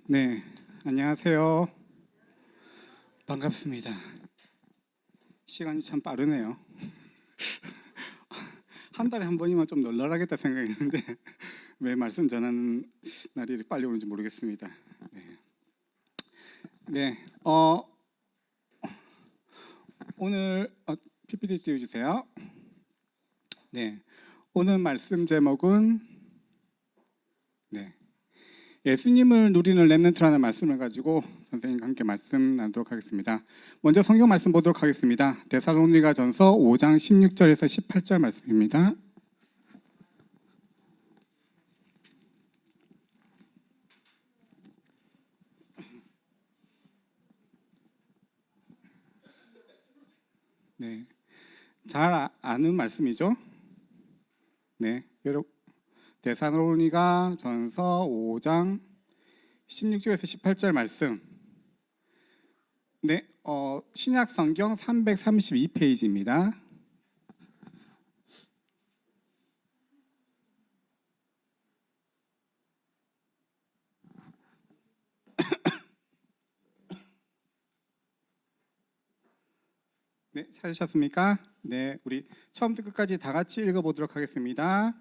네, 안녕하세요. 반갑습니다. 시간이 참 빠르네요. 한 달에 한 번이면 좀 널널하겠다 생각했는데 왜 말씀 전하는 날이 이렇게 빨리 오는지 모르겠습니다. 네, 네, 오늘 PPT 띄워주세요. 네, 오늘 말씀 제목은 예수님을 누리는 렘넌트라는 말씀을 가지고 선생님과 함께 말씀 나누도록 하겠습니다. 먼저 성경 말씀 보도록 하겠습니다. 데살로니가전서 5장 16절에서 18절 말씀입니다. 네, 잘 아는 말씀이죠. 네, 여러분 데살로니가전서 5장 16절에서 18절 말씀. 네, 신약 성경 332페이지입니다. 네, 찾으셨습니까? 네, 우리 처음부터 끝까지 다 같이 읽어보도록 하겠습니다.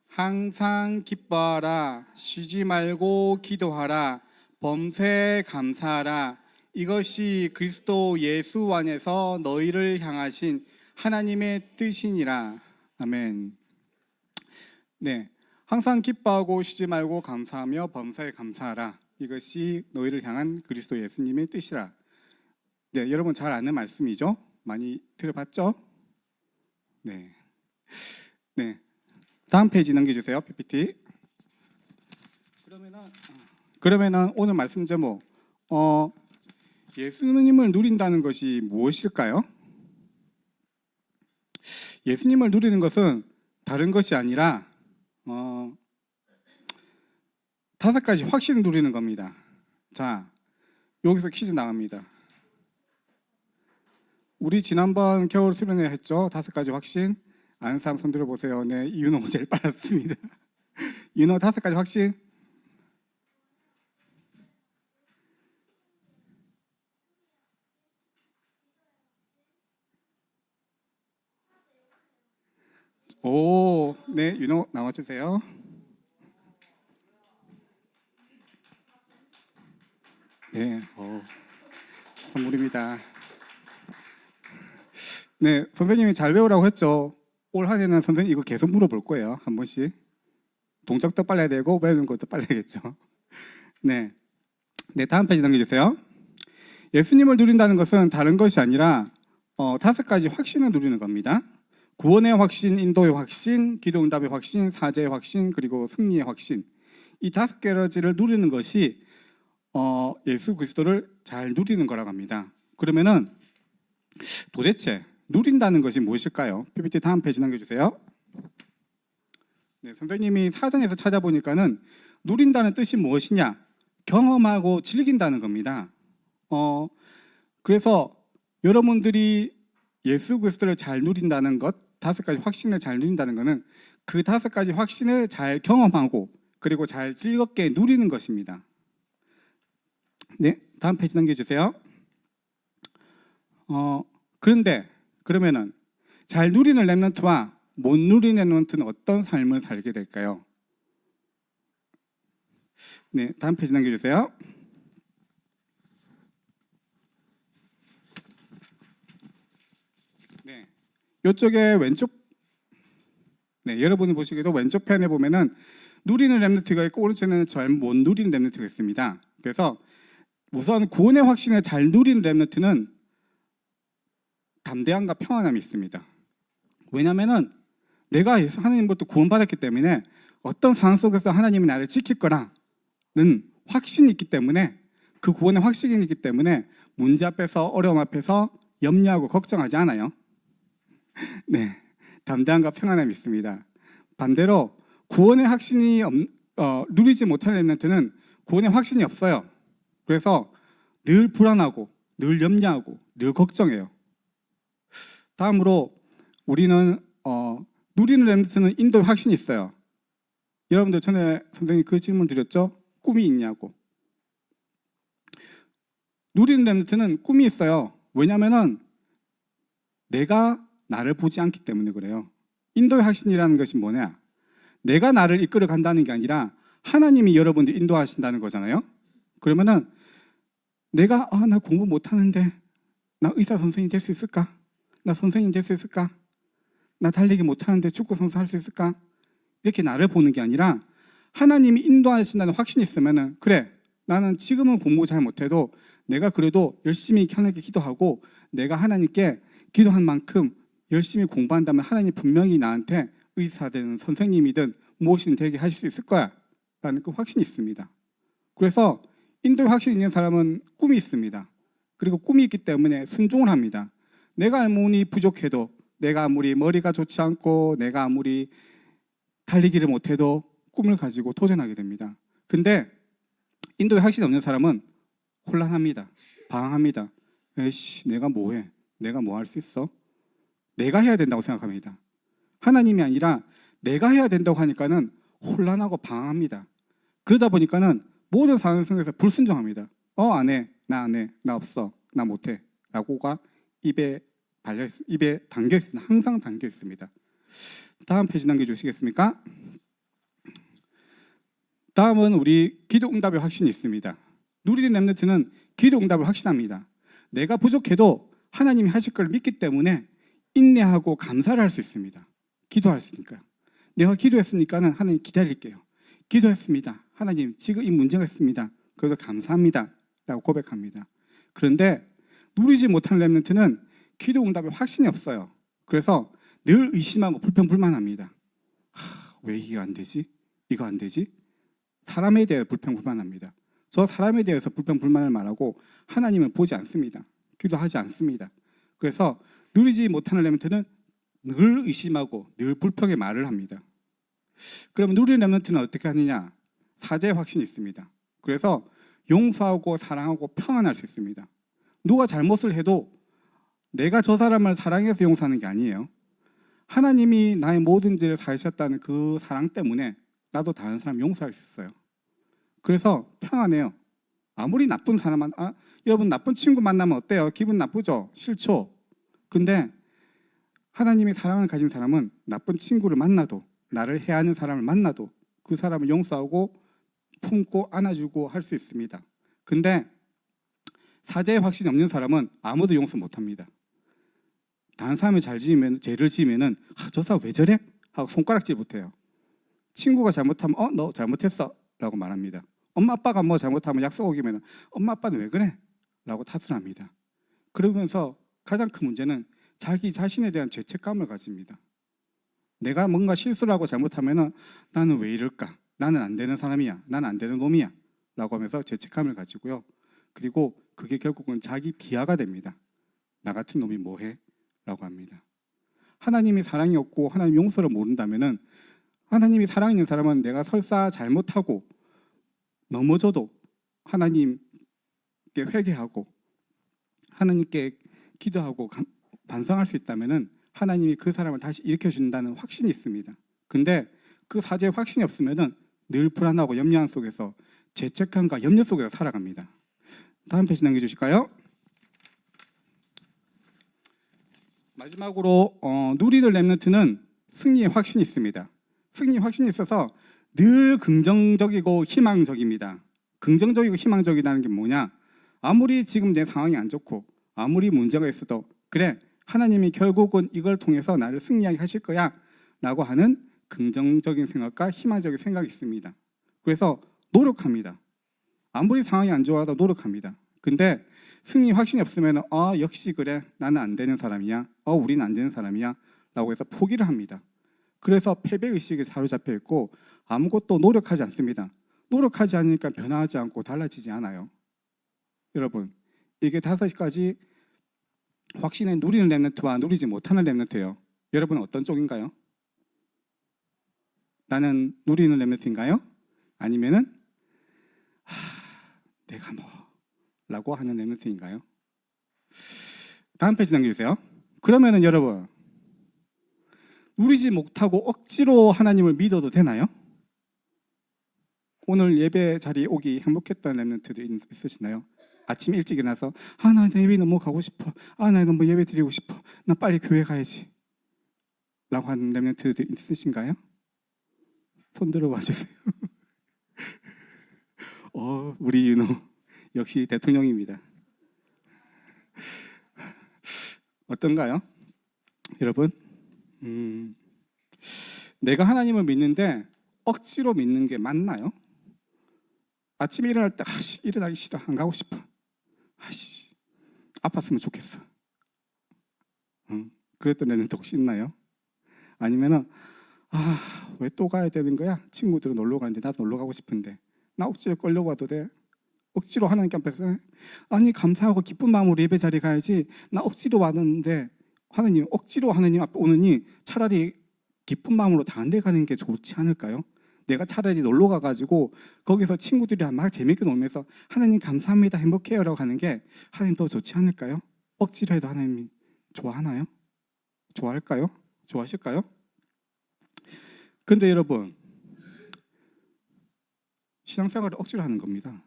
항상 기뻐하라, 쉬지 말고 기도하라, 범사에 감사하라. 이것이 그리스도 예수 안에서 너희를 향하신 하나님의 뜻이니라. 아멘. 네, 항상 기뻐하고 쉬지 말고 감사하며 범사에 감사하라. 이것이 너희를 향한 그리스도 예수님의 뜻이라. 네, 여러분 잘 아는 말씀이죠? 많이 들어봤죠? 네, 네. 다음 페이지 넘겨주세요. PPT. 그러면은 오늘 말씀 제목 예수님을 누린다는 것이 무엇일까요? 예수님을 누리는 것은 다른 것이 아니라 5가지 확신을 누리는 겁니다. 자, 여기서 퀴즈 나갑니다. 우리 지난번 겨울 수련회 했죠? 5가지 확신. 아는 사람 손 들어보세요. 네, 윤호 제일 빨랐습니다. 윤호 5가지 확신. 오, 네, 윤호 나와주세요. 네, 선물입니다. 네, 선생님이 잘 배우라고 했죠. 올 한 해는 선생님 이거 계속 물어볼 거예요. 한 번씩. 동작도 빨라야 되고 배우는 것도 빨라야겠죠. 네, 네, 다음 페이지 넘겨주세요. 예수님을 누린다는 것은 다른 것이 아니라 5가지 확신을 누리는 겁니다. 구원의 확신, 인도의 확신, 기도응답의 확신, 사죄의 확신, 그리고 승리의 확신. 이 5가지를 누리는 것이 예수 그리스도를 잘 누리는 거라고 합니다. 그러면은 도대체 누린다는 것이 무엇일까요? PPT 다음 페이지 넘겨주세요. 네, 선생님이 사전에서 찾아보니까는 누린다는 뜻이 무엇이냐? 경험하고 즐긴다는 겁니다. 그래서 여러분들이 예수 그리스도를 잘 누린다는 것, 5가지 확신을 잘 누린다는 것은 그 5가지 확신을 잘 경험하고 그리고 잘 즐겁게 누리는 것입니다. 네, 다음 페이지 넘겨주세요. 그런데 그러면은 잘 누리는 렘넌트와 못 누리는 렘넌트는 어떤 삶을 살게 될까요? 네, 다음 페이지 넘겨주세요. 네, 이쪽에 왼쪽, 네, 여러분이 보시기에도 왼쪽 편에 보면은 누리는 렘넌트가 있고 오른쪽에는 잘 못 누리는 렘넌트가 있습니다. 그래서 우선 구원의 확신을 잘 누리는 렘넌트는 담대함과 평안함이 있습니다. 왜냐하면은 내가 하나님으로부터 구원받았기 때문에 어떤 상황 속에서 하나님이 나를 지킬 거라는 확신이 있기 때문에, 그 구원의 확신이 있기 때문에 문제 앞에서, 어려움 앞에서 염려하고 걱정하지 않아요. 네, 담대함과 평안함이 있습니다. 반대로 구원의 확신이 누리지 못하는 렘넌트는 구원의 확신이 없어요. 그래서 늘 불안하고 늘 염려하고 늘 걱정해요. 다음으로 우리는 누리는 렘넌트는 인도의 확신이 있어요. 여러분들 전에 선생님이 그 질문 드렸죠? 꿈이 있냐고. 누리는 렘넌트는 꿈이 있어요. 왜냐하면 내가 나를 보지 않기 때문에 그래요. 인도의 확신이라는 것이 뭐냐? 내가 나를 이끌어 간다는 게 아니라 하나님이 여러분들 인도하신다는 거잖아요. 그러면은 내가 나 공부 못하는데 나 의사 선생님 될 수 있을까? 나 선생님 될 수 있을까? 나 달리기 못하는데 축구 선수 할 수 있을까? 이렇게 나를 보는 게 아니라 하나님이 인도하신다는 확신이 있으면은 그래, 나는 지금은 공부 잘 못해도 내가 그래도 열심히 하나님께 기도하고 내가 하나님께 기도한 만큼 열심히 공부한다면 하나님 분명히 나한테 의사든 선생님이든 무엇이든 되게 하실 수 있을 거야 라는 그 확신이 있습니다. 그래서 인도의 확신이 있는 사람은 꿈이 있습니다. 그리고 꿈이 있기 때문에 순종을 합니다. 내가 아무리 부족해도, 내가 아무리 머리가 좋지 않고, 내가 아무리 달리기를 못해도 꿈을 가지고 도전하게 됩니다. 근데 인도의 확신이 없는 사람은 혼란합니다. 방황합니다. 에이씨, 내가 뭐해? 내가 뭐 할 수 있어? 내가 해야 된다고 생각합니다. 하나님이 아니라 내가 해야 된다고 하니까는 혼란하고 방황합니다. 그러다 보니까는 모든 상황 속에서 불순종합니다. 안 해, 나 안 해, 나 없어, 나 못해 라고가 입에 담겨 있습니다. 항상 담겨 있습니다. 다음 페이지 남겨주시겠습니까? 다음은 우리 기도 응답의 확신이 있습니다. 누리는 렘넌트는 기도 응답을 확신합니다. 내가 부족해도 하나님이 하실 걸 믿기 때문에 인내하고 감사를 할 수 있습니다. 기도했으니까. 내가 기도했으니까는 하나님 기다릴게요. 기도했습니다. 하나님 지금 이 문제가 있습니다. 그래서 감사합니다 라고 고백합니다. 그런데 누리지 못하는 렘넌트는 기도 응답에 확신이 없어요. 그래서 늘 의심하고 불평불만합니다. 왜 이게 안 되지? 이거 안 되지? 사람에 대해 불평불만합니다. 저 사람에 대해서 불평불만을 말하고 하나님을 보지 않습니다. 기도하지 않습니다. 그래서 누리지 못하는 렘넌트는 늘 의심하고 늘 불평의 말을 합니다. 그러면 누리는 렘넌트는 어떻게 하느냐? 사죄의 확신이 있습니다. 그래서 용서하고 사랑하고 평안할 수 있습니다. 누가 잘못을 해도 내가 저 사람을 사랑해서 용서하는 게 아니에요. 하나님이 나의 모든 죄를 사하셨다는 그 사랑 때문에 나도 다른 사람 용서할 수 있어요. 그래서 평안해요. 아무리 나쁜 사람만 여러분 나쁜 친구 만나면 어때요? 기분 나쁘죠? 싫죠? 근데 하나님이 사랑을 가진 사람은 나쁜 친구를 만나도, 나를 해하는 사람을 만나도 그 사람을 용서하고 품고 안아주고 할 수 있습니다. 근데 사죄의 확신이 없는 사람은 아무도 용서 못합니다. 다른 사람이 죄를 지으면은 저 사람 왜 저래? 하고 손가락질 못해요. 친구가 잘못하면 너 잘못했어 라고 말합니다. 엄마 아빠가 뭐 잘못하면 약속 어기면 엄마 아빠는 왜 그래? 라고 탓을 합니다. 그러면서 가장 큰 문제는 자기 자신에 대한 죄책감을 가집니다. 내가 뭔가 실수를 하고 잘못하면 나는 왜 이럴까? 나는 안 되는 사람이야. 나는 안 되는 놈이야 라고 하면서 죄책감을 가지고요. 그리고 그게 결국은 자기 비하가 됩니다. 나 같은 놈이 뭐해? 라고 합니다. 하나님이 사랑이 없고 하나님 용서를 모른다면 하나님이 사랑 있는 사람은 내가 설사 잘못하고 넘어져도 하나님께 회개하고 하나님께 기도하고 반성할 수 있다면 하나님이 그 사람을 다시 일으켜준다는 확신이 있습니다. 근데 그 사죄의 확신이 없으면 늘 불안하고 염려함 속에서 죄책감과 염려 속에서 살아갑니다. 다음 페이지 남겨주실까요? 마지막으로 누리는 렘넌트는 승리의 확신이 있습니다. 승리의 확신이 있어서 늘 긍정적이고 희망적입니다. 긍정적이고 희망적이라는 게 뭐냐? 아무리 지금 내 상황이 안 좋고 아무리 문제가 있어도 그래, 하나님이 결국은 이걸 통해서 나를 승리하게 하실 거야 라고 하는 긍정적인 생각과 희망적인 생각이 있습니다. 그래서 노력합니다. 아무리 상황이 안 좋아도 노력합니다. 근데 승리 확신이 없으면 역시 그래, 나는 안 되는 사람이야, 우리는 안 되는 사람이야 라고 해서 포기를 합니다. 그래서 패배의식에 사로잡혀 있고 아무것도 노력하지 않습니다. 노력하지 않으니까 변화하지 않고 달라지지 않아요. 여러분, 이게 5가지 확신에 누리는 렘넌트와 누리지 못하는 렘넌트예요. 여러분은 어떤 쪽인가요? 나는 누리는 렘넌트인가요? 아니면은 내가 뭐 라고 하는 렘넌트인가요? 다음 페이지 남겨주세요. 그러면은 여러분, 누리지 못하고 억지로 하나님을 믿어도 되나요? 오늘 예배 자리에 오기 행복했던 렘넌트들이 있으시나요? 아침 일찍 일어나서 나 예배 너무 가고 싶어. 나 너무 예배 드리고 싶어. 나 빨리 교회 가야지. 라고 하는 렘넌트들 있으신가요? 손 들어봐 주세요. 우리 윤호 역시 대통령입니다. 어떤가요? 여러분, 내가 하나님을 믿는데 억지로 믿는 게 맞나요? 아침에 일어날 때 일어나기 싫어, 안 가고 싶어, 아팠으면 좋겠어. 그랬던 애는 혹시 있나요? 아니면은 왜 또 가야 되는 거야? 친구들은 놀러 가는데 나도 놀러 가고 싶은데 나 억지로 끌려와도 돼? 억지로 하나님께 앞에서 감사하고 기쁜 마음으로 예배 자리에 가야지. 나 억지로 왔는데 억지로 하나님 앞에 오느니 차라리 기쁜 마음으로 다른 데 가는 게 좋지 않을까요? 내가 차라리 놀러 가가지고 거기서 친구들이랑 막 재밌게 놀면서 하나님 감사합니다, 행복해요 라고 하는 게 하나님 더 좋지 않을까요? 억지로 해도 하나님이 좋아하나요? 좋아할까요? 좋아하실까요? 근데 여러분, 신앙생활을 억지로 하는 겁니다.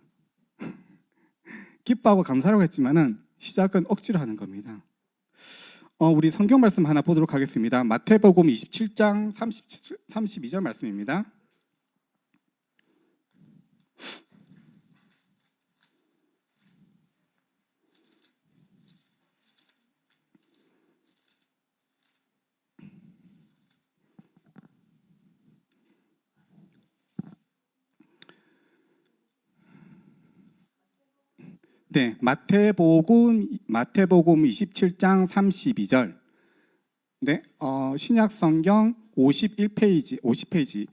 기뻐하고 감사라고 했지만은 시작은 억지로 하는 겁니다. 우리 성경 말씀 하나 보도록 하겠습니다. 마태복음 27장 32절 말씀입니다. 네, 마태복음 27장 32절. 네, 신약 성경 50페이지입니다.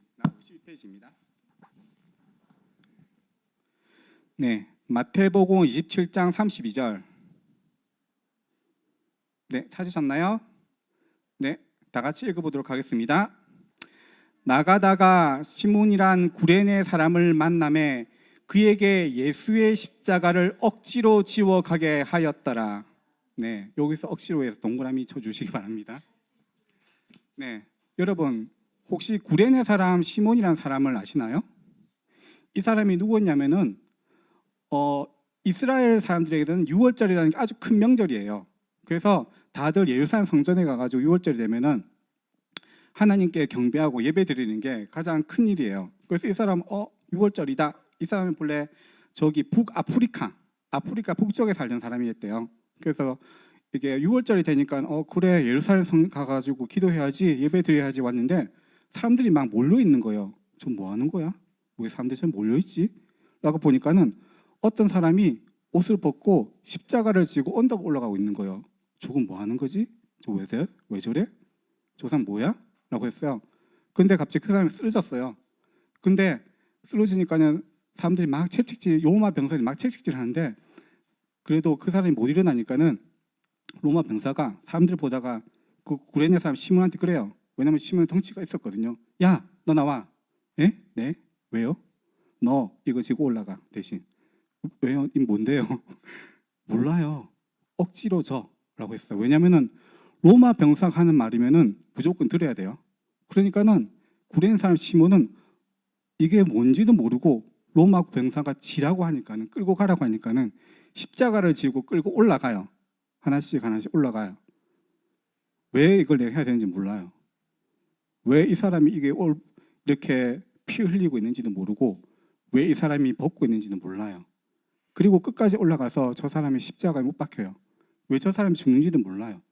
네, 마태복음 27장 32절. 네, 찾으셨나요? 네, 다 같이 읽어보도록 하겠습니다. 나가다가 시몬이란 구레네 사람을 만나매 그에게 예수의 십자가를 억지로 지워 가게 하였더라. 네, 여기서 억지로 해서 동그라미 쳐주시기 바랍니다. 네, 여러분 혹시 구레네 사람 시몬이라는 사람을 아시나요? 이 사람이 누구였냐면은 이스라엘 사람들에게는 6월절이라는 게 아주 큰 명절이에요. 그래서 다들 예루살렘 성전에 가가지고 6월절이 되면은 하나님께 경배하고 예배 드리는 게 가장 큰 일이에요. 그래서 이 사람 6월절이다. 이 사람은 본래 저기 북아프리카 북쪽에 살던 사람이었대요. 그래서 이게 6월절이 되니까 그래 예루살렘 성 가가지고 기도해야지, 예배 드려야지 왔는데 사람들이 막 몰려 있는 거예요. 저 뭐 하는 거야? 왜 사람들이 좀 몰려 있지? 라고 보니까는 어떤 사람이 옷을 벗고 십자가를 지고 언덕 올라가고 있는 거예요. 저건 뭐 하는 거지? 저 왜 저래? 저 사람 뭐야? 라고 했어요. 근데 갑자기 그 사람이 쓰러졌어요. 근데 쓰러지니까는 사람들이 막 로마 병사들이 막 채찍질 하는데 그래도 그 사람이 못 일어나니까는 로마 병사가 사람들 보다가 그 구레네 사람 시몬한테 그래요. 왜냐면 시몬은 덩치가 있었거든요. 야, 너 나와. 예? 네? 왜요? 너 이거 지고 올라가 대신. 왜요? 이 뭔데요? 몰라요. 억지로 라고 했어요. 왜냐면은 로마 병사가 하는 말이면은 무조건 들어야 돼요. 그러니까는 구레네 사람 시몬은 이게 뭔지도 모르고 로마 병사가 지라고 하니까는, 끌고 가라고 하니까는 십자가를 지고 끌고 올라가요. 하나씩 올라가요. 왜 이걸 내가 해야 되는지 몰라요. 왜 이 사람이 이렇게 피 흘리고 있는지도 모르고 왜 이 사람이 벗고 있는지는 몰라요. 그리고 끝까지 올라가서 저 사람이 십자가에 못 박혀요. 왜 저 사람이 죽는지는 몰라요.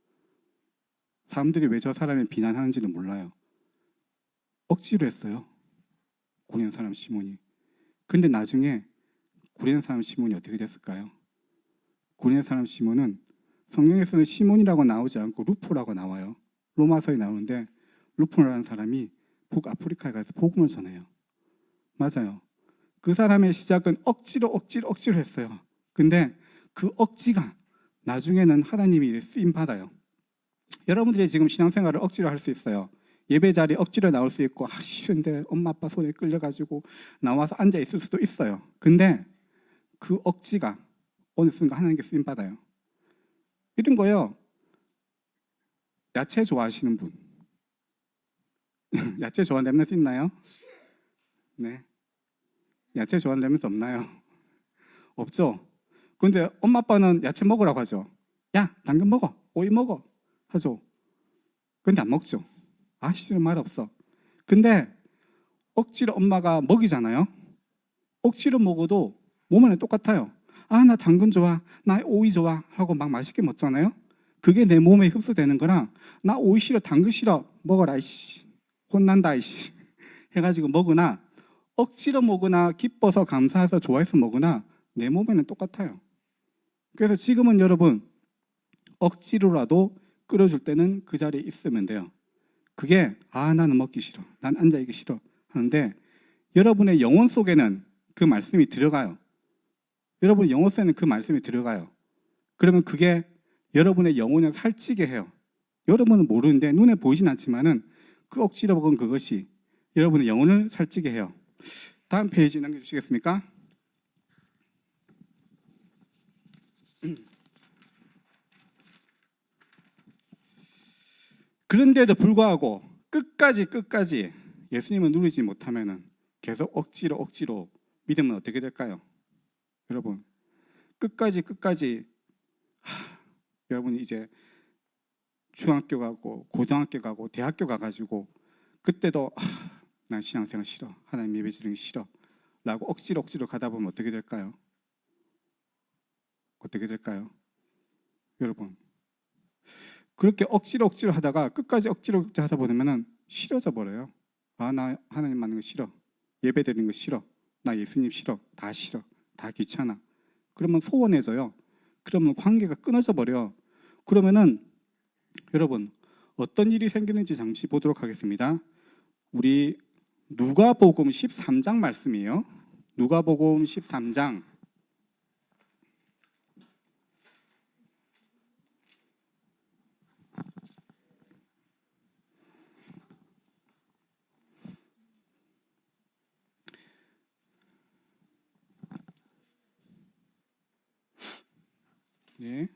사람들이 왜 저 사람을 비난하는지는 몰라요. 억지로 했어요. 구레네 사람 시몬이. 근데 나중에 구레네 사람 시몬이 어떻게 됐을까요? 구레네 사람 시몬은 성경에서는 시몬이라고 나오지 않고 루포라고 나와요. 로마서에 나오는데 루포라는 사람이 북아프리카에 가서 복음을 전해요. 맞아요. 그 사람의 시작은 억지로 했어요. 근데 그 억지가 나중에는 하나님이 쓰임 받아요. 여러분들이 지금 신앙생활을 억지로 할 수 있어요. 예배 자리 억지로 나올 수 있고 싫은데 엄마 아빠 손에 끌려가지고 나와서 앉아 있을 수도 있어요. 근데 그 억지가 어느 순간 하나님께 쓰임 받아요. 이런 거요. 야채 좋아하시는 분 야채 좋아하는 랩런트 있나요? 네. 야채 좋아하는 래면서 없나요? 없죠? 근데 엄마 아빠는 야채 먹으라고 하죠. 야, 당근 먹어, 오이 먹어 하죠. 근데 안 먹죠. 아, 싫은 말 없어. 근데 억지로 엄마가 먹이잖아요. 억지로 먹어도 몸에는 똑같아요. 아, 나 당근 좋아, 나 오이 좋아 하고 막 맛있게 먹잖아요. 그게 내 몸에 흡수되는 거랑 나 오이 싫어, 당근 싫어, 먹어라 이씨, 혼난다 이씨 해가지고 먹으나, 억지로 먹으나 기뻐서 감사해서 좋아해서 먹으나 내 몸에는 똑같아요. 그래서 지금은 여러분 억지로라도 끓여줄 때는 그 자리에 있으면 돼요. 그게 아, 나는 먹기 싫어, 난 앉아있기 싫어 하는데 여러분의 영혼 속에는 그 말씀이 들어가요. 여러분 영혼 속에는 그 말씀이 들어가요. 그러면 그게 여러분의 영혼을 살찌게 해요. 여러분은 모르는데 눈에 보이진 않지만은 그 억지로 먹은 그것이 여러분의 영혼을 살찌게 해요. 다음 페이지 넘겨주시겠습니까? 그런데도 불구하고 끝까지 예수님을 누리지 못하면은 계속 억지로 믿으면 어떻게 될까요? 여러분 끝까지 여러분이 이제 중학교 가고 고등학교 가고 대학교 가가지고 그때도 난 신앙생활 싫어, 하나님 예배 드리는 게 싫어 라고 억지로 가다 보면 어떻게 될까요? 어떻게 될까요? 여러분 그렇게 억지로 하다가 끝까지 억지로 하다 보면은 싫어져 버려요. 아, 나 하나님 만난 거 싫어, 예배 드리는 거 싫어, 나 예수님 싫어, 다 싫어, 다 귀찮아. 그러면 소원해져요. 그러면 관계가 끊어져 버려. 그러면은 여러분 어떤 일이 생기는지 잠시 보도록 하겠습니다. 우리 누가복음 13장 말씀이에요. 누가복음 13장 네.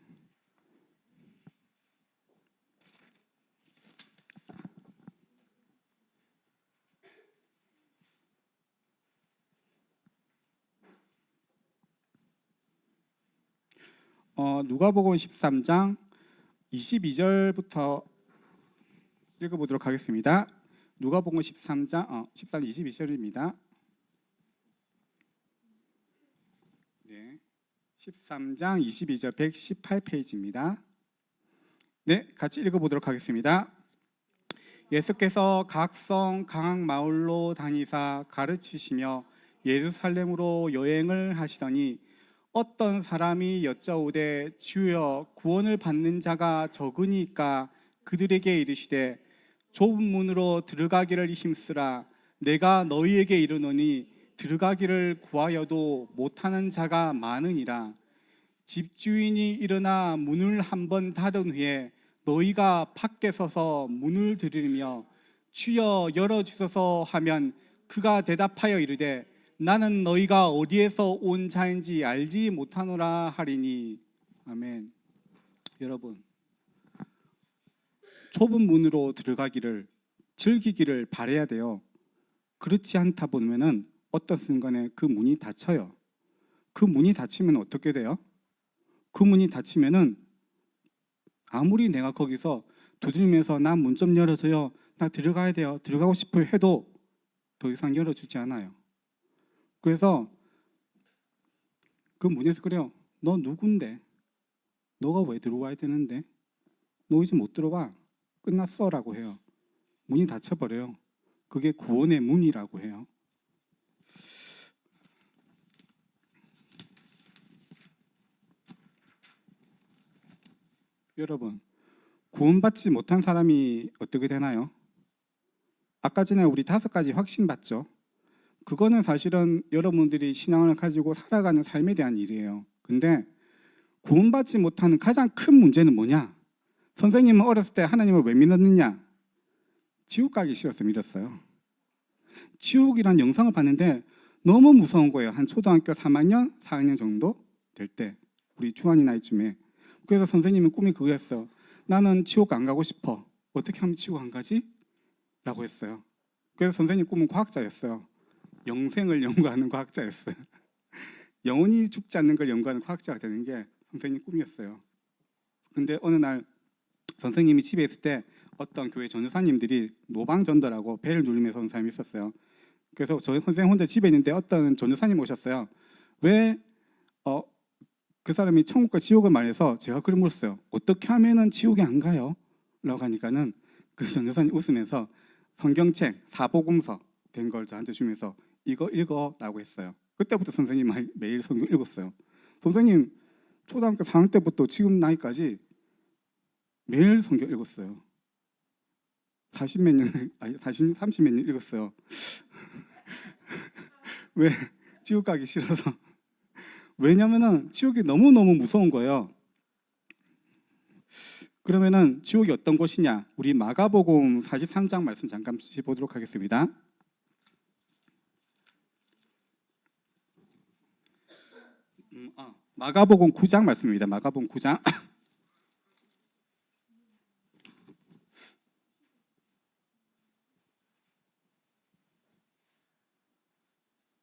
누가복음 13장 22절부터 읽어보도록 하겠습니다. 누가복음 13장 22절입니다. 네, 13장 22절 118페이지입니다. 네, 같이 읽어보도록 하겠습니다. 예수께서 각성 각 마을로 다니사 가르치시며 예루살렘으로 여행을 하시더니 어떤 사람이 여짜오되 주여 구원을 받는 자가 적으니까 그들에게 이르시되 좁은 문으로 들어가기를 힘쓰라. 내가 너희에게 이르노니 들어가기를 구하여도 못하는 자가 많으니라. 집주인이 일어나 문을 한번 닫은 후에 너희가 밖에 서서 문을 들으며 주여 열어주소서 하면 그가 대답하여 이르되 나는 너희가 어디에서 온 자인지 알지 못하노라 하리니. 아멘. 여러분 좁은 문으로 들어가기를 즐기기를 바라야 돼요. 그렇지 않다 보면은 어떤 순간에 그 문이 닫혀요. 그 문이 닫히면 어떻게 돼요? 그 문이 닫히면은 아무리 내가 거기서 두드리면서 나 문 좀 열어줘요, 나 들어가야 돼요, 들어가고 싶어요 해도 더 이상 열어주지 않아요. 그래서 그 문에서 그래요. 너 누군데? 너가 왜 들어와야 되는데? 너 이제 못 들어와. 끝났어 라고 해요. 문이 닫혀버려요. 그게 구원의 문이라고 해요. 여러분 구원받지 못한 사람이 어떻게 되나요? 아까 전에 우리 5가지 확신 받죠. 그거는 사실은 여러분들이 신앙을 가지고 살아가는 삶에 대한 일이에요. 근데 구원받지 못하는 가장 큰 문제는 뭐냐? 선생님은 어렸을 때 하나님을 왜 믿었느냐? 지옥 가기 싫어서 믿었어요. 지옥이란 영상을 봤는데 너무 무서운 거예요. 한 초등학교 3학년, 4학년 정도 될 때, 우리 중환이 나이쯤에. 그래서 선생님은 꿈이 그거였어. 나는 지옥 안 가고 싶어. 어떻게 하면 지옥 안 가지? 라고 했어요. 그래서 선생님 꿈은 과학자였어요. 영생을 연구하는 과학자였어요. 영원히 죽지 않는 걸 연구하는 과학자가 되는 게 선생님 꿈이었어요. 근데 어느 날 선생님이 집에 있을 때 어떤 교회 전도사님들이 노방전도라고 배를 누리면서 온 사람이 있었어요. 그래서 저희 선생님 혼자 집에 있는데 어떤 전도사님 오셨어요. 왜 그 사람이 천국과 지옥을 말해서 제가 그걸 물었어요. 어떻게 하면은 지옥에 안 가요? 라고 하니까는 그 전도사님 웃으면서 성경책 사복음서 된 걸 저한테 주면서 이거 읽어라고 했어요. 그때부터 선생님 매일 성경 읽었어요. 선생님 초등학교 4학년 때부터 지금 나이까지 매일 성경 읽었어요. 40몇 년, 아니 30몇 년 읽었어요. 왜? 지옥 가기 싫어서. 왜냐면은 지옥이 너무너무 무서운 거예요. 그러면은 지옥이 어떤 곳이냐? 우리 마가복음 43장 말씀 잠깐씩 보도록 하겠습니다. 마가복음 9장 말씀입니다. 마가복음 9장.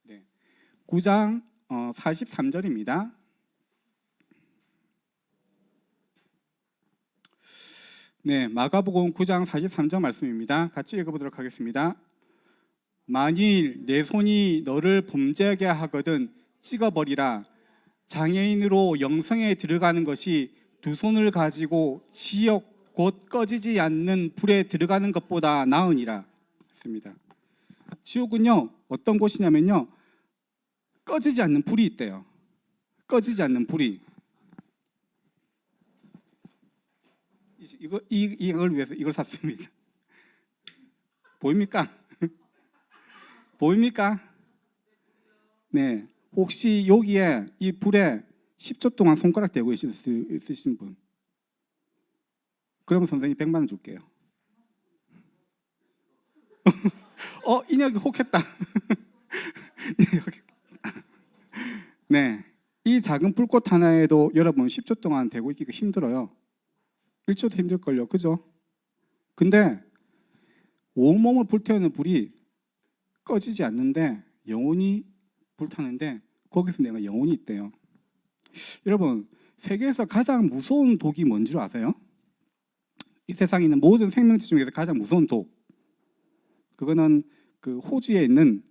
네. 9장 43절입니다. 네, 마가복음 9장 43절 말씀입니다. 같이 읽어보도록 하겠습니다. 만일 내 손이 너를 범죄하게 하거든 찍어버리라. 장애인으로 영성에 들어가는 것이 두 손을 가지고 지옥 곧 꺼지지 않는 불에 들어가는 것보다 나으니라 했습니다. 지옥은요 어떤 곳이냐면요 꺼지지 않는 불이 있대요. 꺼지지 않는 불이. 이걸 위해서 이걸 샀습니다. 보입니까? 보입니까? 네. 혹시 여기에 이 불에 10초 동안 손가락 대고 있으신 분? 그러면 선생님 100만 원 줄게요. 인혁이 혹했다. 네. 이 작은 불꽃 하나에도 여러분 10초 동안 대고 있기가 힘들어요. 1초도 힘들걸요. 그죠? 근데 온몸을 불태우는 불이 꺼지지 않는데 영원히 불타는데 거기서 내가 영혼이 있대요. 여러분 세계에서 가장 무서운 독이 뭔 줄 아세요? 이 세상에 있는 모든 생명체 중에서 가장 무서운 독, 그거는 그 호주에 있는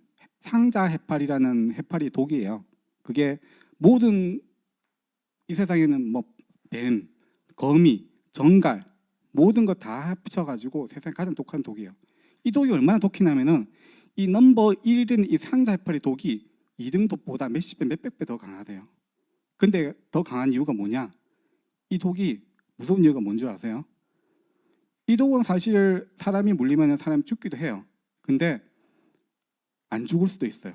상자 해파리라는 해파리 독이에요. 그게 모든 이 세상에는 뭐 뱀, 거미, 정갈 모든 거 다 합쳐가지고 세상에 가장 독한 독이에요. 이 독이 얼마나 독히냐면은 이 넘버 1인 이 상자 해파리 독이 2등 독보다 몇십 배, 몇백 배 더 강하대요. 근데 더 강한 이유가 뭐냐? 이 독이 무서운 이유가 뭔지 아세요? 이 독은 사실 사람이 물리면 사람이 죽기도 해요. 근데 안 죽을 수도 있어요.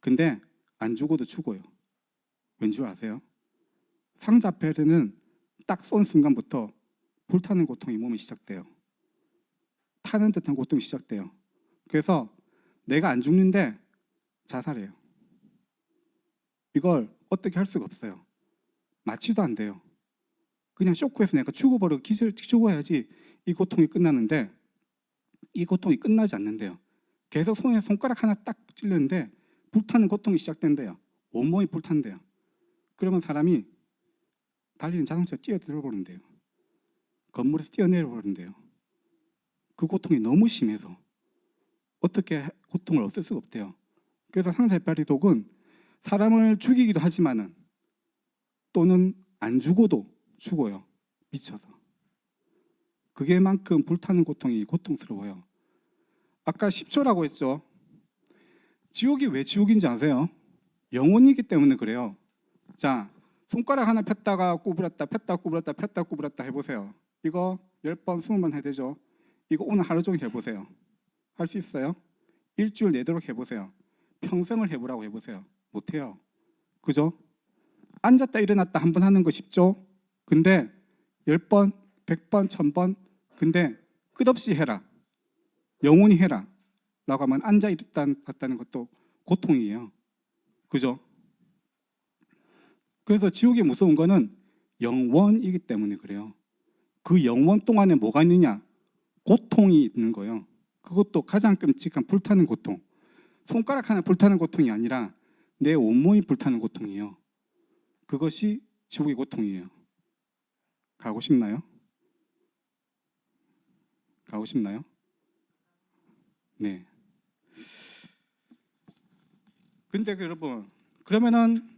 근데 안 죽어도 죽어요. 왠지 아세요? 상자 해파리는 딱 쏜 순간부터 불타는 고통이 몸에 시작돼요. 타는 듯한 고통이 시작돼요. 그래서 내가 안 죽는데 자살해요. 이걸 어떻게 할 수가 없어요. 마취도 안 돼요. 그냥 쇼크해서 내가 죽어버리고 죽어야지 이 고통이 끝나는데 이 고통이 끝나지 않는데요. 계속 손에 손가락 하나 딱 찔렸는데 불타는 고통이 시작된대요. 온몸이 불탄대요. 그러면 사람이 달리는 자동차에 뛰어들어 버린대요. 건물에서 뛰어내려 버린대요. 그 고통이 너무 심해서 어떻게 고통을 없앨 수가 없대요. 그래서 상자 해파리 독은 사람을 죽이기도 하지만은 또는 안 죽어도 죽어요. 미쳐서. 그게만큼 불타는 고통이 고통스러워요. 아까 10초라고 했죠. 지옥이 왜 지옥인지 아세요? 영혼이기 때문에 그래요. 자, 손가락 하나 폈다가 구부렸다 폈다 구부렸다 폈다 구부렸다 해보세요. 이거 10번 20번 해야 되죠. 이거 오늘 하루 종일 해보세요. 할 수 있어요? 일주일 내도록 해보세요. 평생을 해보라고 해보세요. 못해요. 그죠? 앉았다 일어났다 한 번 하는 거 쉽죠? 근데 10번, 100번, 1000번 근데 끝없이 해라. 영원히 해라. 라고 하면 앉아 있다는 것도 고통이에요. 그죠? 그래서 지옥이 무서운 거는 영원이기 때문에 그래요. 그 영원 동안에 뭐가 있느냐? 고통이 있는 거예요. 그것도 가장 끔찍한 불타는 고통. 손가락 하나 불타는 고통이 아니라 내 온몸이 불타는 고통이에요. 그것이 지옥의 고통이에요. 가고 싶나요? 가고 싶나요? 네. 근데 여러분, 그러면은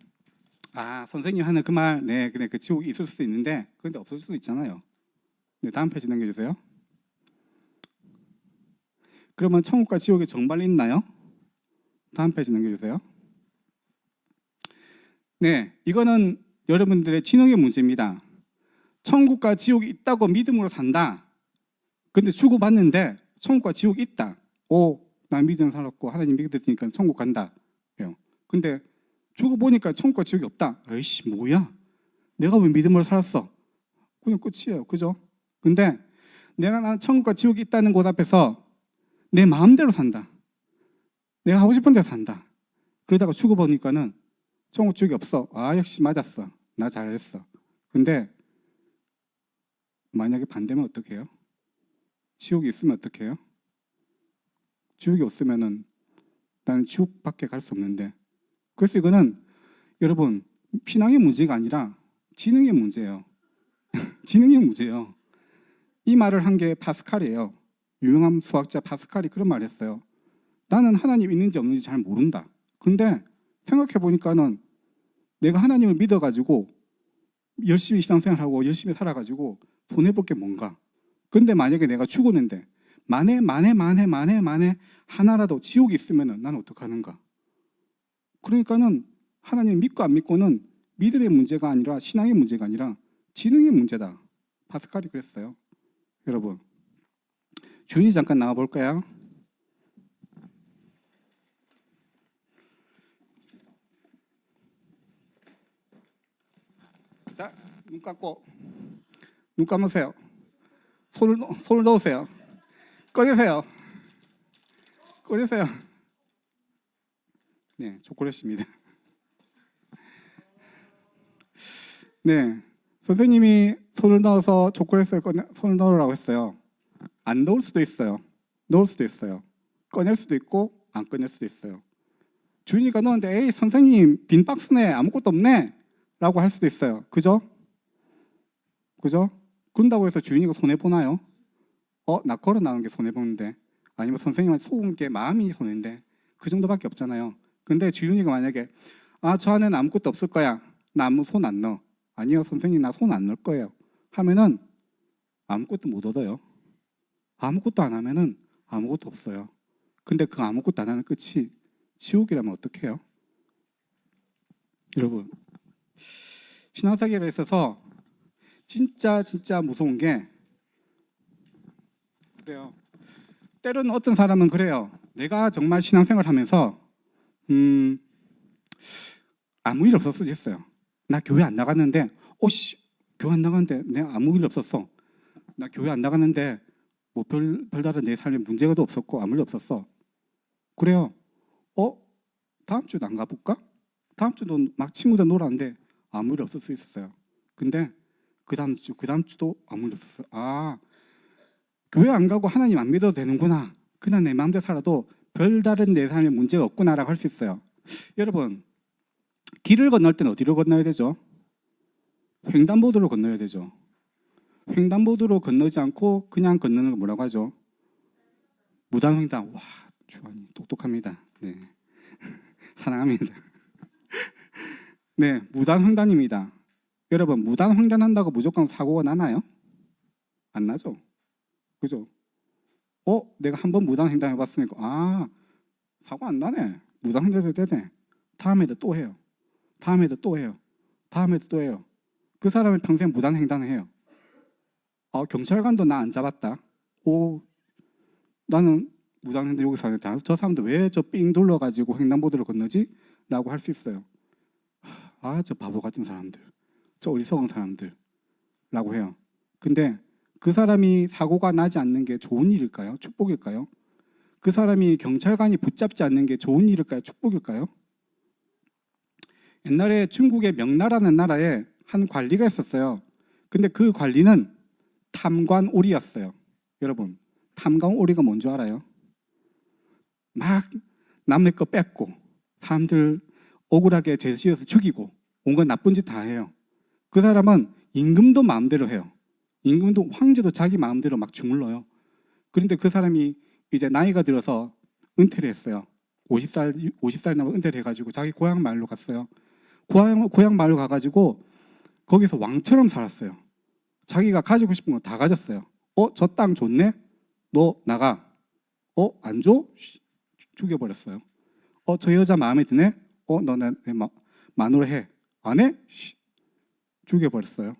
선생님 하는 그 말, 네, 그래, 그 지옥이 있을 수도 있는데, 그런데 없을 수도 있잖아요. 네, 다음 페이지 넘겨주세요. 그러면 천국과 지옥이 정말 있나요? 다음 페이지 넘겨주세요. 네, 이거는 여러분들의 지능의 문제입니다. 천국과 지옥이 있다고 믿음으로 산다. 근데 주고받는데 천국과 지옥이 있다. 난 믿음 살았고 하나님 믿으니까 천국 간다. 근데 죽어보니까 천국과 지옥이 없다. 에이씨 뭐야? 내가 왜 믿음으로 살았어? 그냥 끝이에요. 그죠? 근데 나는 천국과 지옥이 있다는 곳 앞에서 내 마음대로 산다. 내가 하고 싶은 대로 산다. 그러다가 죽어보니까는 천국 지옥이 없어. 역시 맞았어. 나 잘했어. 근데 만약에 반대면 어떻게 해요? 지옥이 있으면 어떻게 해요? 지옥이 없으면은 나는 지옥밖에 갈 수 없는데. 그래서 이거는 여러분 신앙의 문제가 아니라 지능의 문제예요. 지능의 문제예요. 이 말을 한 게 파스칼이에요. 유명한 수학자 파스칼이 그런 말을 했어요. 나는 하나님 있는지 없는지 잘 모른다. 근데 생각해 보니까는 내가 하나님을 믿어가지고 열심히 신앙생활하고 열심히 살아가지고 돈 해볼 게 뭔가. 근데 만약에 내가 죽었는데 만에 하나라도 지옥이 있으면은 난 어떡하는가? 그러니까는 하나님 믿고 안 믿고는 믿음의 문제가 아니라 신앙의 문제가 아니라 지능의 문제다. 파스칼이 그랬어요. 여러분, 주인이 잠깐 나와 볼까요? 자, 눈 감고 눈 감으세요. 손을 넣으세요. 꺼내세요. 네, 초콜릿입니다. 네, 선생님이 손을 넣어서 초콜릿을 손을 넣으라고 했어요. 안 넣을 수도 있어요. 넣을 수도 있어요. 꺼낼 수도 있고 안 꺼낼 수도 있어요. 주인이가 넣었는데 에이 선생님 빈 박스네 아무것도 없네 라고 할 수도 있어요. 그죠? 그런다고 해서 주인이가 손해보나요? 나 걸어 나온 게 손해보는데 아니면 선생님한테 속은 게 마음이 손해인데 그 정도밖에 없잖아요. 근데 주인이가 만약에 저 안에는 아무것도 없을 거야. 나 아무 손 안 넣어. 아니요 선생님 나 손 안 넣을 거예요. 하면은 아무것도 못 얻어요. 아무것도 안 하면은 아무것도 없어요. 근데 그 아무것도 안 하는 끝이 지옥이라면 어떻게 해요? 여러분 신앙생활에 있어서 진짜 무서운 게 그래요. 때로는 어떤 사람은 그래요. 내가 정말 신앙생활 하면서 아무 일 없었을 수도 있어요. 나 교회 안 나갔는데 교회 안 나갔는데 내가 아무 일 없었어. 나 교회 안 나갔는데 뭐 별다른 내 삶에 문제가 없었고 아무 일 없었어. 그래요. 다음 주도 안 가볼까? 다음 주도 막 친구들 놀았는데 아무 일 없을 수 있었어요. 근데 그 다음 주도 아무 일 없었어. 교회 안 가고 하나님 안 믿어도 되는구나. 그냥 내 마음대로 살아도 별다른 내 삶에 문제가 없구나라고 할 수 있어요. 여러분 길을 건널 때는 어디로 건너야 되죠? 횡단보도로 건너야 되죠. 횡단보도로 건너지 않고 그냥 건너는 걸 뭐라고 하죠? 무단횡단. 와, 주환이 똑똑합니다. 네, 사랑합니다. 네, 무단횡단입니다. 여러분 무단횡단한다고 무조건 사고가 나나요? 안 나죠. 그죠? 내가 한번 무단횡단 해봤으니까 사고 안 나네. 무단횡단해도 되네. 다음에도 또 해요. 다음에도 또 해요. 그 사람은 평생 무단횡단을 해요. 경찰관도 나 안 잡았다. 나는 무단횡단 여기 사는데 저 사람도 왜 저 삥 둘러가지고 횡단보도를 건너지? 라고 할 수 있어요. 저 바보 같은 사람들, 저 어리석은 사람들 라고 해요. 근데 그 사람이 사고가 나지 않는 게 좋은 일일까요? 축복일까요? 그 사람이 경찰관이 붙잡지 않는 게 좋은 일일까요? 축복일까요? 옛날에 중국의 명나라는 나라에 한 관리가 있었어요. 근데 그 관리는 탐관오리였어요. 여러분 탐관오리가 뭔 줄 알아요? 막 남의 거 뺏고 사람들 억울하게 죄지어서 죽이고 온갖 나쁜 짓 다 해요. 그 사람은 임금도 마음대로 해요. 임금도 황제도 자기 마음대로 막 주물러요. 그런데 그 사람이 이제 나이가 들어서 은퇴를 했어요. 50살 넘어 은퇴를 해가지고 자기 고향 마을로 갔어요. 고향 마을로 가가지고 거기서 왕처럼 살았어요. 자기가 가지고 싶은 거 다 가졌어요. 저 땅 좋네? 너 나가. 안 줘? 죽여버렸어요. 저 여자 마음에 드네? 너는 마누라 해. 안 해? 죽여버렸어요.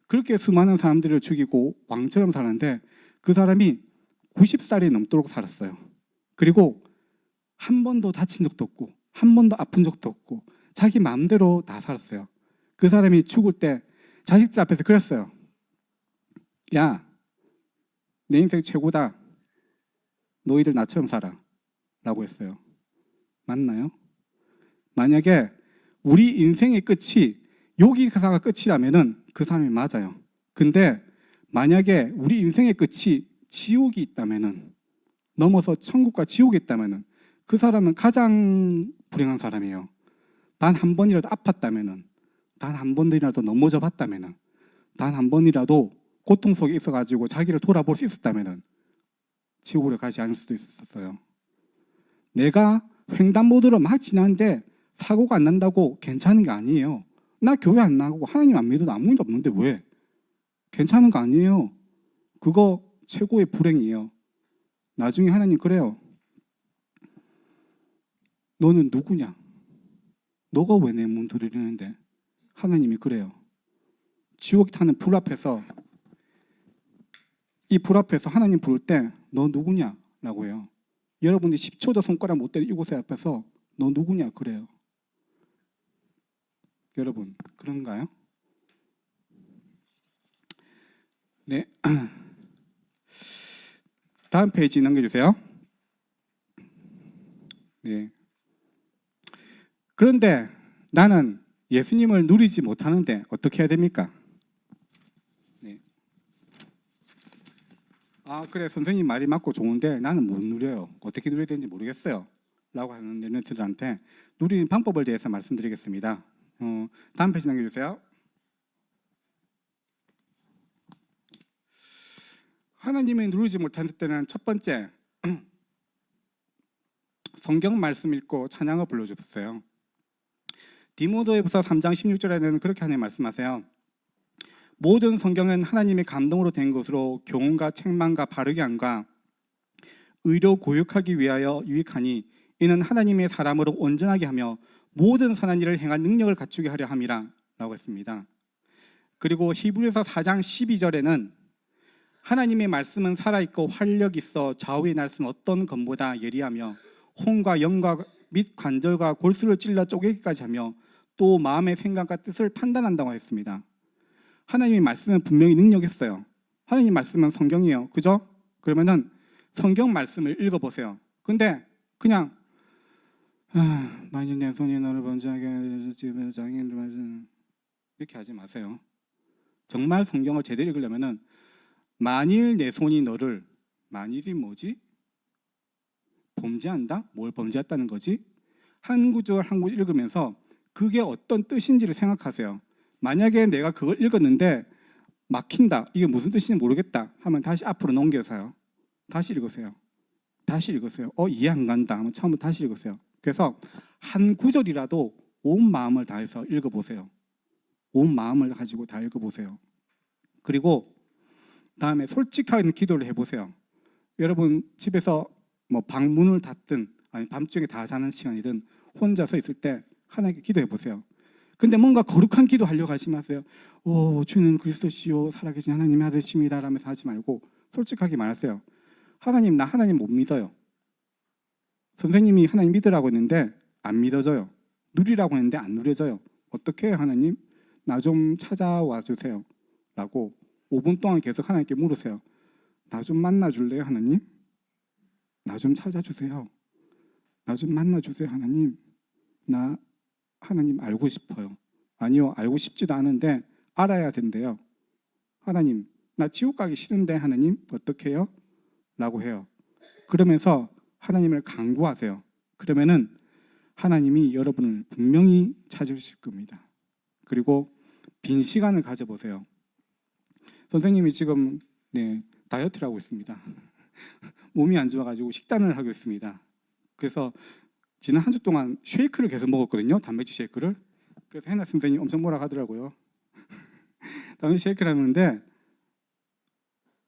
그렇게 수많은 사람들을 죽이고 왕처럼 살았는데 그 사람이 90살이 넘도록 살았어요. 그리고 한 번도 다친 적도 없고 한 번도 아픈 적도 없고 자기 마음대로 다 살았어요. 그 사람이 죽을 때 자식들 앞에서 그랬어요. 야, 내 인생 최고다. 너희들 나처럼 살아. 라고 했어요. 맞나요? 만약에 우리 인생의 끝이 여기가 끝이라면은 그 사람이 맞아요. 근데 만약에 우리 인생의 끝이 지옥이 있다면은, 넘어서 천국과 지옥이 있다면은 그 사람은 가장 불행한 사람이에요. 단 한 번이라도 아팠다면은, 단 한 번이라도 넘어져 봤다면은, 단 한 번이라도 고통 속에 있어가지고 자기를 돌아볼 수 있었다면은 지옥으로 가지 않을 수도 있었어요. 내가 횡단보도로 막 지나는데 사고가 안 난다고 괜찮은 게 아니에요. 나 교회 안 나가고 하나님 안 믿어도 아무 일 없는데 왜? 괜찮은 거 아니에요. 그거 최고의 불행이에요. 나중에 하나님 그래요. 너는 누구냐? 너가 왜 내 문 두드리는데? 하나님이 그래요. 지옥 타는 불 앞에서, 이 불 앞에서 하나님 부를 때 너 누구냐? 라고 해요. 여러분이 10초도 손가락 못 대는 이곳에 앞에서 너 누구냐? 그래요. 여러분 그런가요? 네. 다음 페이지 넘겨주세요. 네. 그런데 나는 예수님을 누리지 못하는데 어떻게 해야 됩니까? 네. 그래 선생님 말이 맞고 좋은데 나는 못 누려요. 어떻게 누려야 되는지 모르겠어요. 라고 하는 랩런트들한테 누리는 방법을 대해서 말씀드리겠습니다. 다음 페이지 넘겨주세요. 하나님을 누리지 못할 때는 첫 번째, 성경 말씀 읽고 찬양을 불러주세요. 디모데후서 3장 16절에는 그렇게 하나님 말씀하세요. 모든 성경은 하나님의 감동으로 된 것으로 교훈과 책망과 바르게 함과 의로 교육하기 위하여 유익하니 이는 하나님의 사람으로 온전하게 하며 모든 선한 일을 행할 능력을 갖추게 하려 함이라 라고 했습니다. 그리고 히브리서 4장 12절에는 하나님의 말씀은 살아있고 활력 있어 좌우의 날선 어떤 검보다 예리하며 혼과 영과 및 관절과 골수를 찔러 쪼개기까지 하며 또 마음의 생각과 뜻을 판단한다고 했습니다. 하나님의 말씀은 분명히 능력 있어요. 하나님 말씀은 성경이에요. 그죠? 그러면은 성경 말씀을 읽어보세요. 근데 그냥 만일 내 손이 너를 번지하게 해서 장애인들 이렇게 하지 마세요. 정말 성경을 제대로 읽으려면은 만일 내 손이 너를, 만일이 뭐지? 범죄한다? 뭘 범죄했다는 거지? 한 구절 한 구절 읽으면서 그게 어떤 뜻인지를 생각하세요. 만약에 내가 그걸 읽었는데 막힌다, 이게 무슨 뜻인지 모르겠다 하면 다시 앞으로 넘겨서요. 다시 읽으세요. 다시 읽으세요. 이해 안 간다 하면 처음부터 다시 읽으세요. 그래서 한 구절이라도 온 마음을 다해서 읽어보세요. 온 마음을 가지고 다 읽어보세요. 그리고 다음에 솔직한 기도를 해보세요. 여러분 집에서 뭐 방문을 닫든 아니 밤중에 다 자는 시간이든 혼자서 있을 때 하나님께 기도해 보세요. 근데 뭔가 거룩한 기도 하려고 하지 마세요. 주는 그리스도시요 살아계신 하나님의 아들이십니다 라면서 하지 말고 솔직하게 말하세요. 하나님, 나 하나님 못 믿어요. 선생님이 하나님 믿으라고 했는데 안 믿어져요. 누리라고 했는데 안 누려져요. 어떻게 해요 하나님? 나 좀 찾아와 주세요 라고 5분 동안 계속 하나님께 물으세요. 나 좀 만나줄래요 하나님? 나 좀 찾아주세요. 나 좀 만나주세요 하나님. 나 하나님 알고 싶어요. 아니요, 알고 싶지도 않은데 알아야 된대요. 하나님, 나 지옥 가기 싫은데 하나님 어떻게 해요? 라고 해요. 그러면서 하나님을 간구하세요. 그러면은 하나님이 여러분을 분명히 찾으실 겁니다. 그리고 빈 시간을 가져보세요. 선생님이 지금 다이어트를 하고 있습니다. 몸이 안 좋아가지고 식단을 하고 있습니다. 그래서 지난 한 주 동안 쉐이크를 계속 먹었거든요. 단백질 쉐이크를. 그래서 해나 선생님 엄청 뭐라 하더라고요. 단백질 쉐이크를 하는데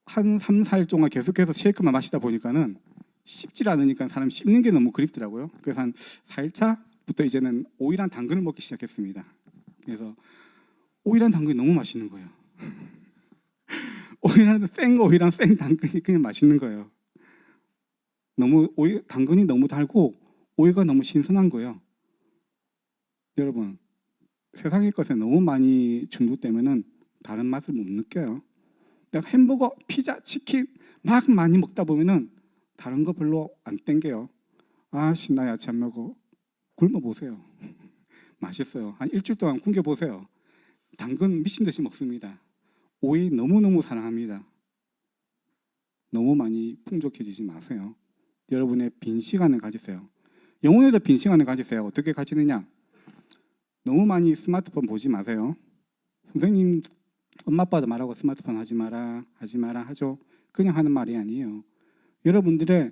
한 3, 4일 동안 계속해서 쉐이크만 마시다 보니까는 씹질 않으니까 사람 씹는 게 너무 그립더라고요. 그래서 한 4일차부터 이제는 오일한 당근을 먹기 시작했습니다. 그래서 오일한 당근이 너무 맛있는 거예요. 오일한 생 당근이 그냥 맛있는 거예요. 당근이 너무 달고 오이가 너무 신선한 거예요. 여러분, 세상의 것에 너무 많이 중독되면은 다른 맛을 못 느껴요. 내가 햄버거, 피자, 치킨 막 많이 먹다 보면은 다른 거 별로 안 땡겨요. 아씨, 나 야채 안 먹어. 굶어 보세요. 맛있어요. 한 일주일 동안 굶겨 보세요. 당근 미친 듯이 먹습니다. 오이 너무너무 사랑합니다. 너무 많이 풍족해지지 마세요. 여러분의 빈 시간을 가지세요. 영혼에도 빈 시간을 가지세요. 어떻게 가지느냐? 너무 많이 스마트폰 보지 마세요. 선생님, 엄마 아빠도 말하고 스마트폰 하지 마라 하죠. 그냥 하는 말이 아니에요. 여러분들의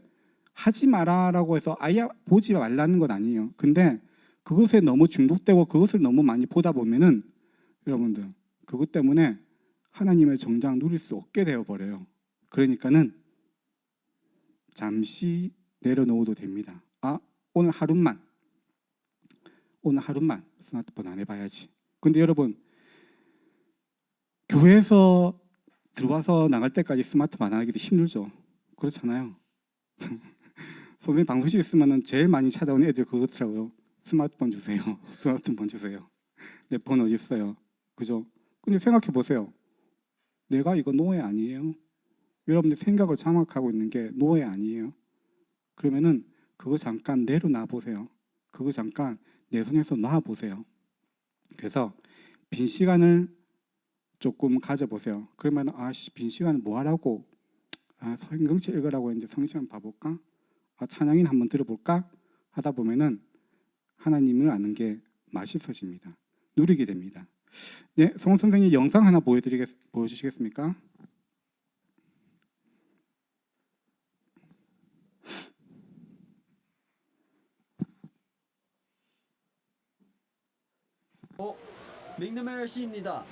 하지 마라라고 해서 아예 보지 말라는 건 아니에요. 근데 그것에 너무 중독되고 그것을 너무 많이 보다 보면은 여러분들 그것 때문에 하나님의 정작 누릴 수 없게 되어버려요. 그러니까는 잠시 내려놓어도 됩니다. 오늘 하루만 스마트폰 안 해봐야지. 근데 여러분, 교회에서 들어와서 나갈 때까지 스마트폰 안 하기도 힘들죠. 그렇잖아요. 선생님 방송실 있으면 제일 많이 찾아오는 애들 그렇더라고요. 스마트폰 주세요. 스마트폰 주세요. 내 폰 어디 있어요? 그죠? 근데 생각해 보세요. 내가 이거 노예 아니에요? 여러분들 생각을 장악하고 있는 게 노예 아니에요? 그러면은 그거 잠깐 내려놔 보세요. 그거 잠깐 내 손에서 놔 보세요. 그래서 빈 시간을 조금 가져보세요. 그러면 빈 시간을 뭐 하라고? 성경책 읽으라고 했는데 성경 한번 봐볼까? 찬양인 한번 들어볼까? 하다 보면은 하나님을 아는 게 맛있어집니다. 누리게 됩니다. 네, 성 선생님 영상 하나 보여주시겠습니까? 맥너메어 씨입니다.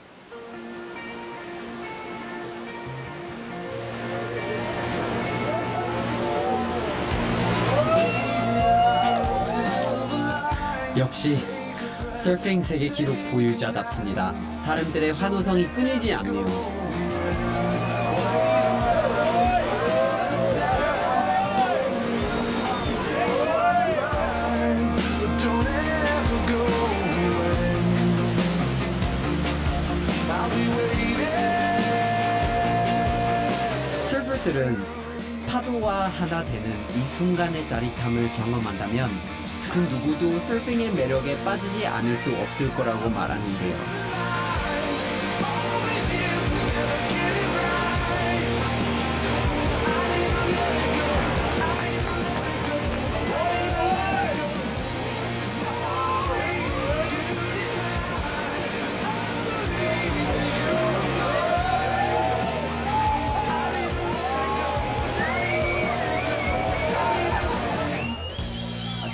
역시 서핑 세계 기록 보유자답습니다. 사람들의 환호성이 끊이지 않네요. 서퍼들은 파도와 하나 되는 이 순간의 짜릿함을 경험한다면 그 누구도 서핑의 매력에 빠지지 않을 수 없을 거라고 말하는데요.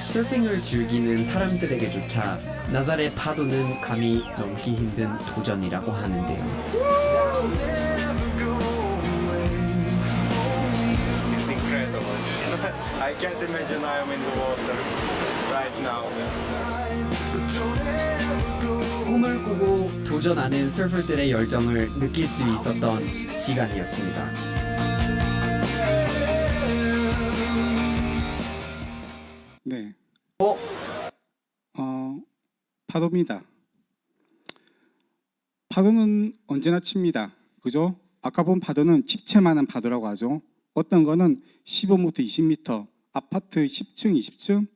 서핑을 즐기는 사람들에게조차 나잘의 파도는 감히 넘기 힘든 도전이라고 하는데요. It's incredible. I can't imagine I am in the water right now. 꿈을 꾸고 도전하는 서퍼들의 열정을 느낄 수 있었던 시간이었습니다. 네. 파도입니다. 파도는 언제나 칩니다. 그죠? 아까 본 파도는 집채만한 파도라고 하죠. 어떤 거는 15m, 20m, 아파트 10층, 20층,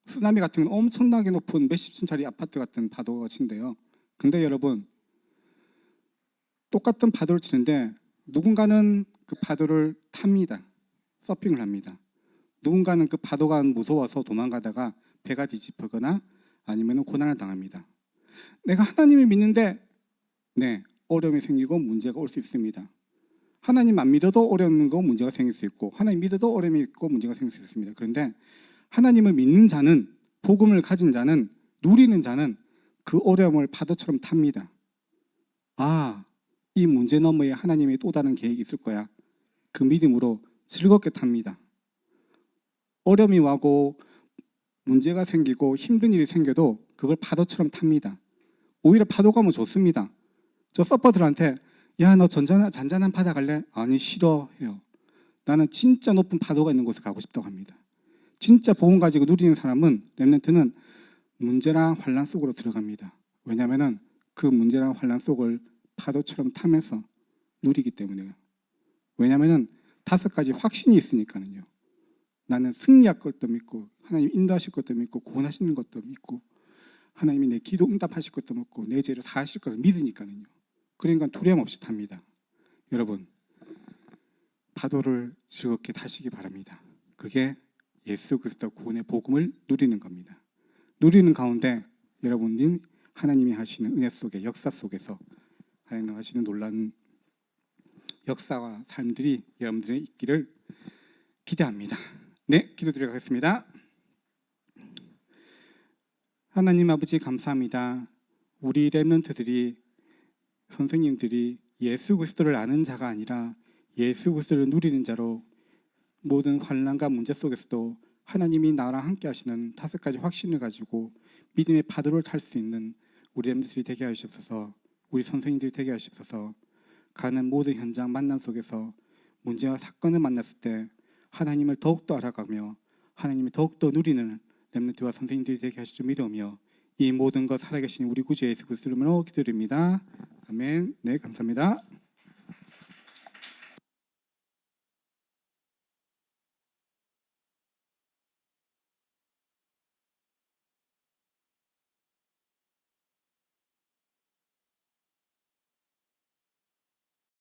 쓰나미 같은 건 엄청나게 높은 몇십 층짜리 아파트 같은 파도가 친대요. 근데 여러분, 똑같은 파도를 치는데 누군가는 그 파도를 탑니다. 서핑을 합니다. 누군가는 그 파도가 무서워서 도망가다가 배가 뒤집히거나 아니면 고난을 당합니다. 내가 하나님을 믿는데 네, 어려움이 생기고 문제가 올 수 있습니다. 하나님 안 믿어도 어려움이 있고 문제가 생길 수 있고 하나님 믿어도 어려움이 있고 문제가 생길 수 있습니다. 그런데 하나님을 믿는 자는 복음을 가진 자는 누리는 자는 그 어려움을 파도처럼 탑니다. 아, 이 문제 너머에 하나님의 또 다른 계획이 있을 거야. 그 믿음으로 즐겁게 탑니다. 어려움이 와고 문제가 생기고 힘든 일이 생겨도 그걸 파도처럼 탑니다. 오히려 파도가 뭐 좋습니다. 저 서퍼들한테 야, 너 잔잔한 바다 갈래? 아니, 싫어해요. 나는 진짜 높은 파도가 있는 곳에 가고 싶다고 합니다. 진짜 복음 가지고 누리는 사람은 렘넌트는 문제랑 환난 속으로 들어갑니다. 왜냐하면 그 문제랑 환난 속을 파도처럼 타면서 누리기 때문에요. 왜냐하면 5가지 확신이 있으니까요. 나는 승리할 것도 믿고 하나님 인도하실 것도 믿고 구원하시는 것도 믿고 하나님이 내 기도 응답하실 것도 믿고 내 죄를 사하실 것을 믿으니까요. 그러니까 두려움 없이 탑니다. 여러분, 파도를 즐겁게 타시기 바랍니다. 그게 예수 그리스도 구원의 복음을 누리는 겁니다. 누리는 가운데 여러분이 하나님이 하시는 은혜 속에 역사 속에서 하나님 하시는 놀라운 역사와 삶들이 여러분들의 있기를 기대합니다. 네, 기도드리겠습니다. 하나님 아버지 감사합니다. 우리 렘넌트들이 선생님들이 예수 그리스도를 아는 자가 아니라 예수 그리스도를 누리는 자로 모든 환난과 문제 속에서도 하나님이 나랑 함께 하시는 5가지 확신을 가지고 믿음의 파도를 탈 수 있는 우리 렘넌트들이 되게 하시옵소서. 우리 선생님들이 되게 하시옵소서. 가는 모든 현장 만남 속에서 문제와 사건을 만났을 때 하나님을 더욱더 알아가며 하나님을 더욱더 누리는 렘넌트와 선생님들이 되게 하실 줄 믿으며 이 모든 것 살아계신 우리 구주 예수 그리스도로 기도드립니다. 아멘. 네, 감사합니다.